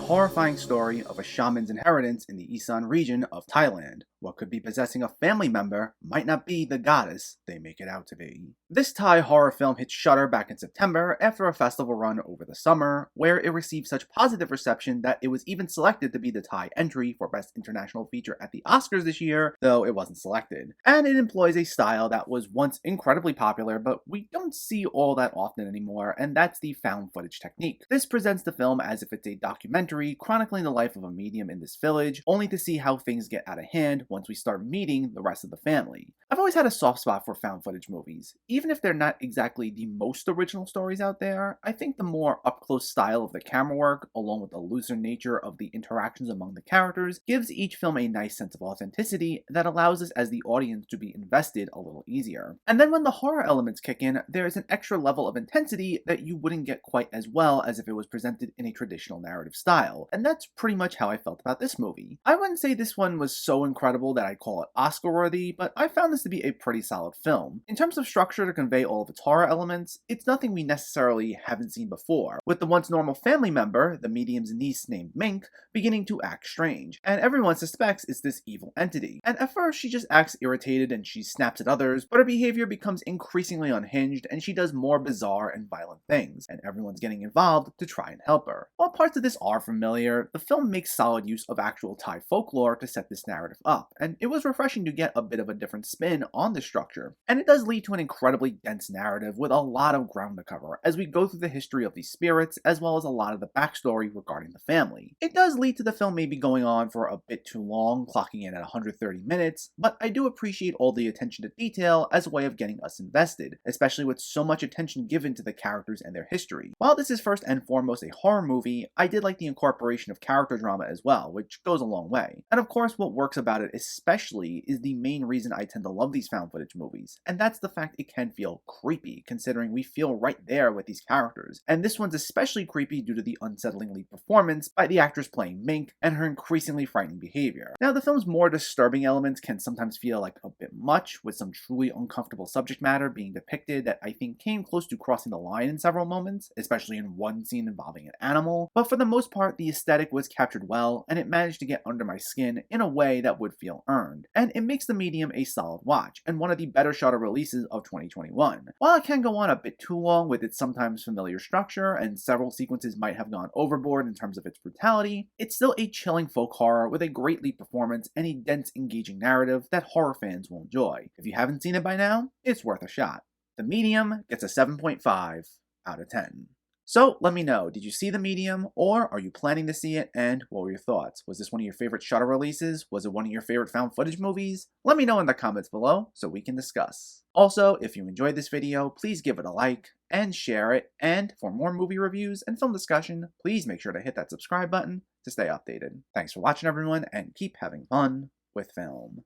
horrifying story of a shaman's inheritance in the Isan region of Thailand. What could be possessing a family member might not be the goddess they make it out to be. This Thai horror film hit Shudder back in September after a festival run over the summer, where it received such positive reception that it was even selected to be the Thai entry for Best International Feature at the Oscars this year, though it wasn't selected. And it employs a style that was once incredibly popular, but we don't see all that often anymore, and that's the found footage technique. This presents the film as if it's a documentary chronicling the life of a medium in this village, only to see how things get out of hand once we start meeting the rest of the family. I've always had a soft spot for found footage movies. Even if they're not exactly the most original stories out there, I think the more up-close style of the camera work, along with the looser nature of the interactions among the characters, gives each film a nice sense of authenticity that allows us as the audience to be invested a little easier. And then when the horror elements kick in, there's an extra level of intensity that you wouldn't get quite as well as if it was presented in a traditional narrative style, and that's pretty much how I felt about this movie. I wouldn't say this one was so incredible that I'd call it Oscar-worthy, but I found this to be a pretty solid film. In terms of structure to convey all of its horror elements, it's nothing we necessarily haven't seen before, with the once normal family member, the medium's niece named Mink, beginning to act strange, and everyone suspects it's this evil entity. And at first she just acts irritated and she snaps at others, but her behavior becomes increasingly unhinged and she does more bizarre and violent things, and everyone's getting involved to try and help her. While parts of this are familiar, the film makes solid use of actual Thai folklore to set this narrative up, and it was refreshing to get a bit of a different spin on the structure. And it does lead to an incredibly dense narrative with a lot of ground to cover as we go through the history of these spirits as well as a lot of the backstory regarding the family. It does lead to the film maybe going on for a bit too long, clocking in at 130 minutes, but I do appreciate all the attention to detail as a way of getting us invested, especially with so much attention given to the characters and their history. While this is first and foremost a horror movie, I did like the incorporation of character drama as well, which goes a long way. And of course, what works about it especially is the main reason I tend to love these found footage movies, and that's the fact it can feel creepy, considering we feel right there with these characters. And this one's especially creepy due to the unsettling lead performance by the actress playing Mink and her increasingly frightening behavior. Now, the film's more disturbing elements can sometimes feel like a bit much, with some truly uncomfortable subject matter being depicted that I think came close to crossing the line in several moments, especially in one scene involving an animal, but for the most part, the aesthetic was captured well, and it managed to get under my skin in a way that would feel earned. And it makes the medium a solid watch, and one of the better Shudder releases of 2021. While it can go on a bit too long with its sometimes familiar structure, and several sequences might have gone overboard in terms of its brutality, it's still a chilling folk horror with a great lead performance and a dense, engaging narrative that horror fans will enjoy. If you haven't seen it by now, it's worth a shot. The Medium gets a 7.5 out of 10. So let me know, did you see The Medium, or are you planning to see it, and what were your thoughts? Was this one of your favorite Shudder releases? Was it one of your favorite found footage movies? Let me know in the comments below so we can discuss. Also, if you enjoyed this video, please give it a like and share it, and for more movie reviews and film discussion, please make sure to hit that subscribe button to stay updated. Thanks for watching everyone, and keep having fun with film.